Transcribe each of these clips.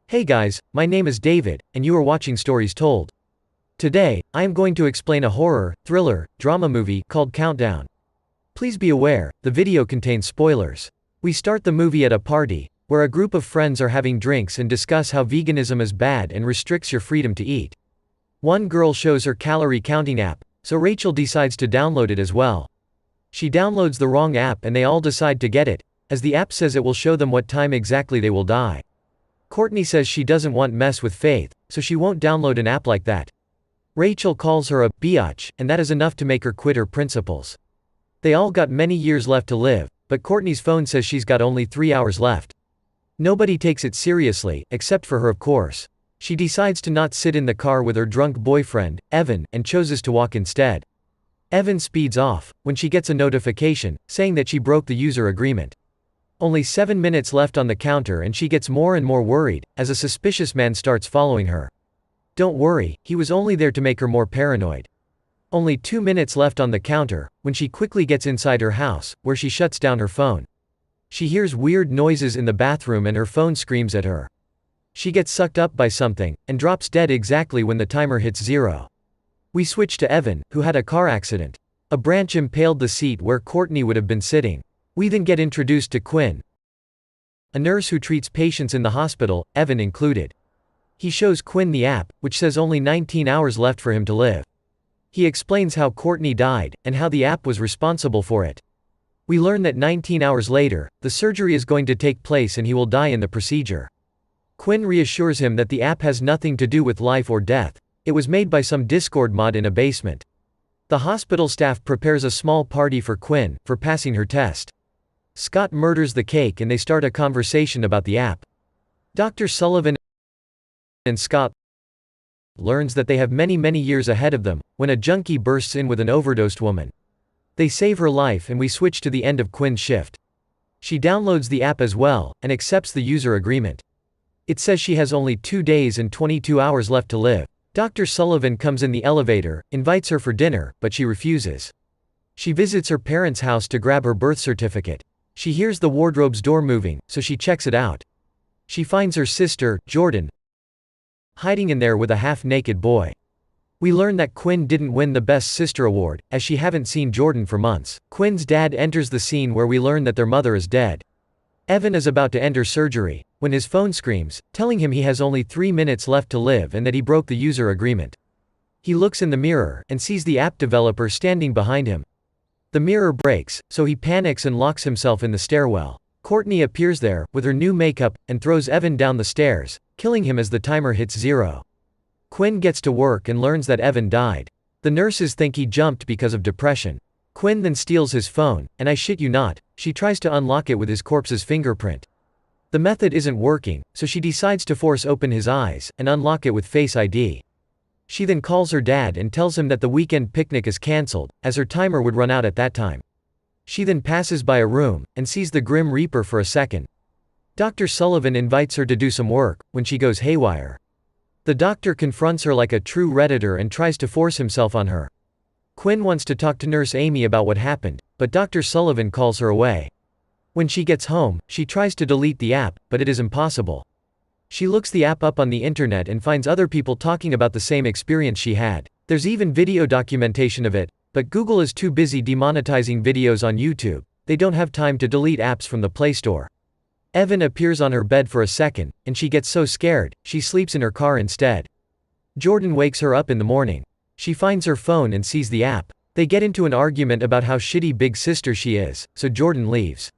Hey guys, my name is David, and you are watching Stories Told. Today, I am going to explain a horror, thriller, drama movie called Countdown. Please be aware, the video contains spoilers. We start the movie at a party, where a group of friends are having drinks and discuss how veganism is bad and restricts your freedom to eat. One girl shows her calorie counting app, so Rachel decides to download it as well. She downloads the wrong app and they all decide to get it, as the app says it will show them what time exactly they will die. Courtney says she doesn't want mess with Faith, so she won't download an app like that. Rachel calls her a biatch, and that is enough to make her quit her principles. They all got many years left to live, but Courtney's phone says she's got only 3 hours left. Nobody takes it seriously, except for her of course. She decides to not sit in the car with her drunk boyfriend, Evan, and chooses to walk instead. Evan speeds off, when she gets a notification, saying that she broke the user agreement. Only 7 minutes left on the counter and she gets more and more worried, as a suspicious man starts following her. Don't worry, he was only there to make her more paranoid. Only 2 minutes left on the counter, when she quickly gets inside her house, where she shuts down her phone. She hears weird noises in the bathroom and her phone screams at her. She gets sucked up by something, and drops dead exactly when the timer hits 0. We switch to Evan, who had a car accident. A branch impaled the seat where Courtney would have been sitting. We then get introduced to Quinn, a nurse who treats patients in the hospital, Evan included. He shows Quinn the app, which says only 19 hours left for him to live. He explains how Courtney died, and how the app was responsible for it. We learn that 19 hours later, the surgery is going to take place and he will die in the procedure. Quinn reassures him that the app has nothing to do with life or death. It was made by some Discord mod in a basement. The hospital staff prepares a small party for Quinn, for passing her test. Scott murders the cake and they start a conversation about the app. Dr. Sullivan and Scott learns that they have many years ahead of them, when a junkie bursts in with an overdosed woman. They save her life and we switch to the end of Quinn's shift. She downloads the app as well, and accepts the user agreement. It says she has only 2 days and 22 hours left to live. Dr. Sullivan comes in the elevator, invites her for dinner, but she refuses. She visits her parents' house to grab her birth certificate. She hears the wardrobe's door moving, so she checks it out. She finds her sister, Jordan, hiding in there with a half-naked boy. We learn that Quinn didn't win the Best Sister award, as she haven't seen Jordan for months. Quinn's dad enters the scene where we learn that their mother is dead. Evan is about to enter surgery, when his phone screams, telling him he has only 3 minutes left to live and that he broke the user agreement. He looks in the mirror, and sees the app developer standing behind him. The mirror breaks, so he panics and locks himself in the stairwell. Courtney appears there, with her new makeup, and throws Evan down the stairs, killing him as the timer hits 0. Quinn gets to work and learns that Evan died. The nurses think he jumped because of depression. Quinn then steals his phone, and I shit you not, she tries to unlock it with his corpse's fingerprint. The method isn't working, so she decides to force open his eyes, and unlock it with Face ID. She then calls her dad and tells him that the weekend picnic is cancelled, as her timer would run out at that time. She then passes by a room, and sees the Grim Reaper for a second. Dr. Sullivan invites her to do some work, when she goes haywire. The doctor confronts her like a true Redditor and tries to force himself on her. Quinn wants to talk to Nurse Amy about what happened, but Dr. Sullivan calls her away. When she gets home, she tries to delete the app, but it is impossible. She looks the app up on the internet and finds other people talking about the same experience she had. There's even video documentation of it, but Google is too busy demonetizing videos on YouTube. They don't have time to delete apps from the Play Store. Evan appears on her bed for a second, and she gets so scared, she sleeps in her car instead. Jordan wakes her up in the morning. She finds her phone and sees the app. They get into an argument about how shitty big sister she is, so Jordan leaves.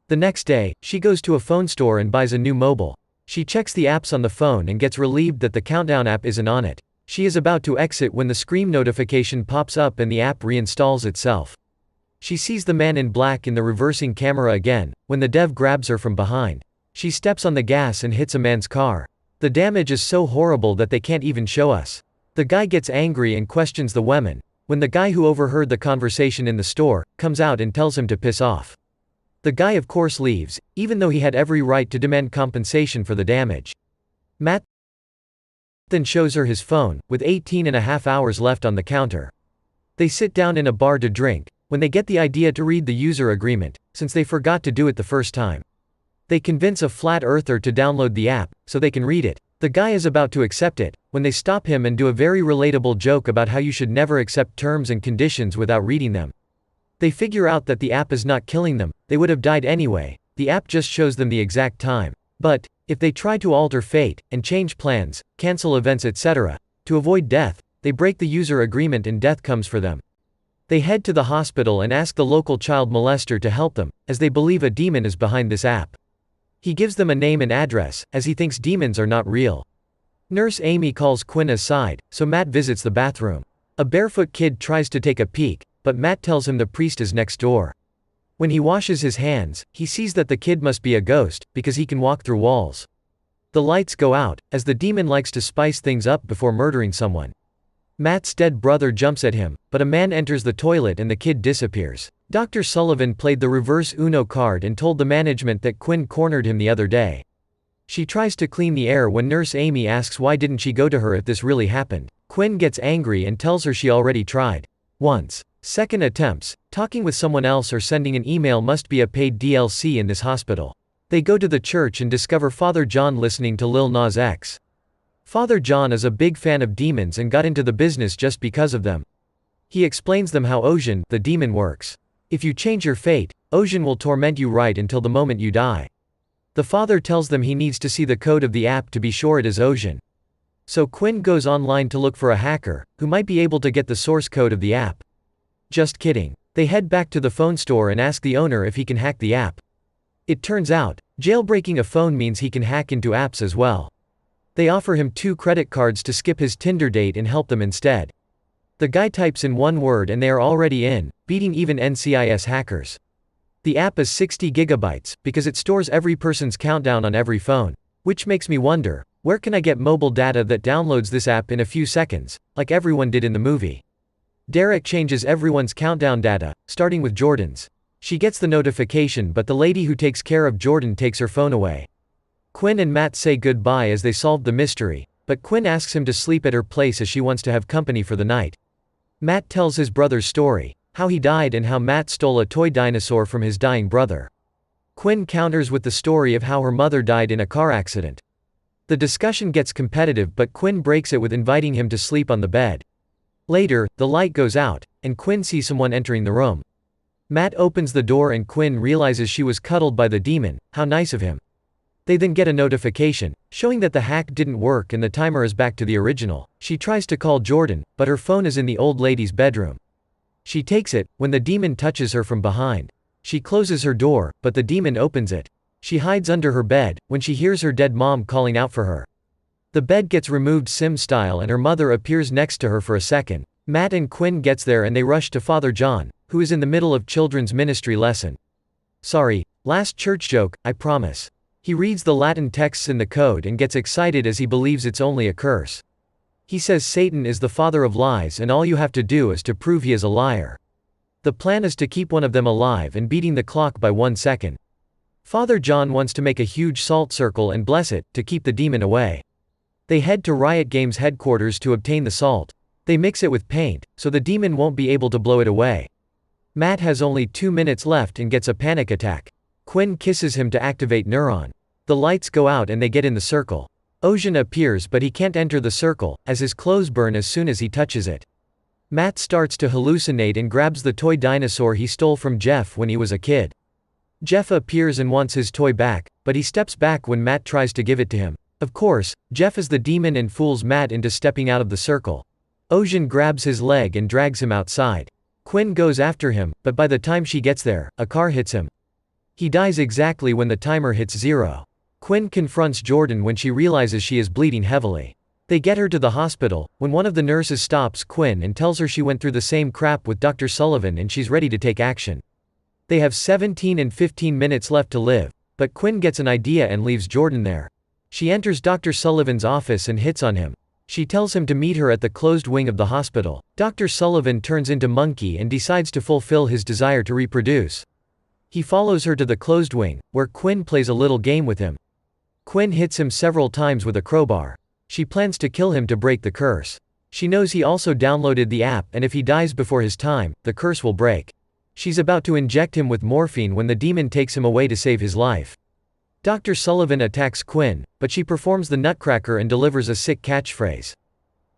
The next day, she goes to a phone store and buys a new mobile. She checks the apps on the phone and gets relieved that the Countdown app isn't on it. She is about to exit when the Scream notification pops up and the app reinstalls itself. She sees the man in black in the reversing camera again, when the dev grabs her from behind. She steps on the gas and hits a man's car. The damage is so horrible that they can't even show us. The guy gets angry and questions the woman, when the guy who overheard the conversation in the store comes out and tells him to piss off. The guy of course leaves, even though he had every right to demand compensation for the damage. Matt then shows her his phone, with 18.5 hours left on the counter. They sit down in a bar to drink, when they get the idea to read the user agreement, since they forgot to do it the first time. They convince a flat earther to download the app, so they can read it. The guy is about to accept it, when they stop him and do a very relatable joke about how you should never accept terms and conditions without reading them. They figure out that the app is not killing them, they would have died anyway, the app just shows them the exact time. But, if they try to alter fate, and change plans, cancel events etc., to avoid death, they break the user agreement and death comes for them. They head to the hospital and ask the local child molester to help them, as they believe a demon is behind this app. He gives them a name and address, as he thinks demons are not real. Nurse Amy calls Quinn aside, so Matt visits the bathroom. A barefoot kid tries to take a peek, but Matt tells him the priest is next door. When he washes his hands, he sees that the kid must be a ghost, because he can walk through walls. The lights go out, as the demon likes to spice things up before murdering someone. Matt's dead brother jumps at him, but a man enters the toilet and the kid disappears. Dr. Sullivan played the reverse Uno card and told the management that Quinn cornered him the other day. She tries to clean the air when Nurse Amy asks why didn't she go to her if this really happened. Quinn gets angry and tells her she already tried. Once. Second attempts, talking with someone else or sending an email must be a paid DLC in this hospital. They go to the church and discover Father John listening to Lil Nas X. Father John is a big fan of demons and got into the business just because of them. He explains them how Ocean, the demon, works. If you change your fate, Ocean will torment you right until the moment you die. The father tells them he needs to see the code of the app to be sure it is Ocean. So Quinn goes online to look for a hacker, who might be able to get the source code of the app. Just kidding. They head back to the phone store and ask the owner if he can hack the app. It turns out, jailbreaking a phone means he can hack into apps as well. They offer him 2 credit cards to skip his Tinder date and help them instead. The guy types in one word and they are already in, beating even NCIS hackers. The app is 60 gigabytes, because it stores every person's countdown on every phone. Which makes me wonder, where can I get mobile data that downloads this app in a few seconds, like everyone did in the movie? Derek changes everyone's countdown data, starting with Jordan's. She gets the notification but the lady who takes care of Jordan takes her phone away. Quinn and Matt say goodbye as they solve the mystery, but Quinn asks him to sleep at her place as she wants to have company for the night. Matt tells his brother's story, how he died and how Matt stole a toy dinosaur from his dying brother. Quinn counters with the story of how her mother died in a car accident. The discussion gets competitive but Quinn breaks it with inviting him to sleep on the bed. Later, the light goes out, and Quinn sees someone entering the room. Matt opens the door and Quinn realizes she was cuddled by the demon, how nice of him. They then get a notification, showing that the hack didn't work and the timer is back to the original. She tries to call Jordan, but her phone is in the old lady's bedroom. She takes it, when the demon touches her from behind. She closes her door, but the demon opens it. She hides under her bed, when she hears her dead mom calling out for her. The bed gets removed Sim style and her mother appears next to her for a second. Matt and Quinn gets there and they rush to Father John, who is in the middle of children's ministry lesson. Sorry, last church joke, I promise. He reads the Latin texts in the code and gets excited as he believes it's only a curse. He says Satan is the father of lies and all you have to do is to prove he is a liar. The plan is to keep one of them alive and beating the clock by 1 second. Father John wants to make a huge salt circle and bless it, to keep the demon away. They head to Riot Games headquarters to obtain the salt. They mix it with paint, so the demon won't be able to blow it away. Matt has only 2 minutes left and gets a panic attack. Quinn kisses him to activate Neuron. The lights go out and they get in the circle. Ocean appears but he can't enter the circle, as his clothes burn as soon as he touches it. Matt starts to hallucinate and grabs the toy dinosaur he stole from Jeff when he was a kid. Jeff appears and wants his toy back, but he steps back when Matt tries to give it to him. Of course, Jeff is the demon and fools Matt into stepping out of the circle. Ocean grabs his leg and drags him outside. Quinn goes after him, but by the time she gets there, a car hits him. He dies exactly when the timer hits 0. Quinn confronts Jordan when she realizes she is bleeding heavily. They get her to the hospital, when one of the nurses stops Quinn and tells her she went through the same crap with Dr. Sullivan and she's ready to take action. They have 17 and 15 minutes left to live, but Quinn gets an idea and leaves Jordan there. She enters Dr. Sullivan's office and hits on him. She tells him to meet her at the closed wing of the hospital. Dr. Sullivan turns into monkey and decides to fulfill his desire to reproduce. He follows her to the closed wing, where Quinn plays a little game with him. Quinn hits him several times with a crowbar. She plans to kill him to break the curse. She knows he also downloaded the app and if he dies before his time, the curse will break. She's about to inject him with morphine when the demon takes him away to save his life. Dr. Sullivan attacks Quinn, but she performs the nutcracker and delivers a sick catchphrase.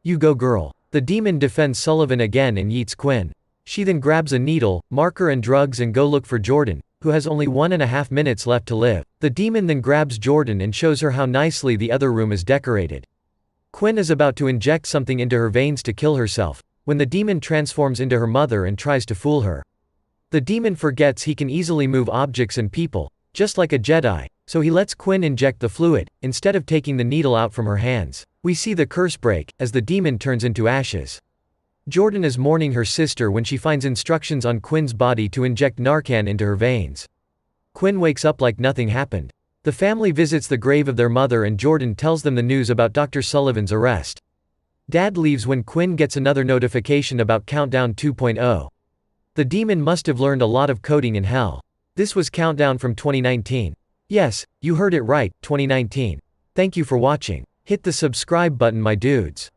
"You go girl." The demon defends Sullivan again and yeets Quinn. She then grabs a needle, marker and drugs and go look for Jordan, who has only 1.5 minutes left to live. The demon then grabs Jordan and shows her how nicely the other room is decorated. Quinn is about to inject something into her veins to kill herself, when the demon transforms into her mother and tries to fool her. The demon forgets he can easily move objects and people, just like a Jedi, so he lets Quinn inject the fluid, instead of taking the needle out from her hands. We see the curse break, as the demon turns into ashes. Jordan is mourning her sister when she finds instructions on Quinn's body to inject Narcan into her veins. Quinn wakes up like nothing happened. The family visits the grave of their mother and Jordan tells them the news about Dr. Sullivan's arrest. Dad leaves when Quinn gets another notification about Countdown 2.0. The demon must have learned a lot of coding in hell. This was Countdown from 2019. Yes, you heard it right, 2019. Thank you for watching. Hit the subscribe button, my dudes.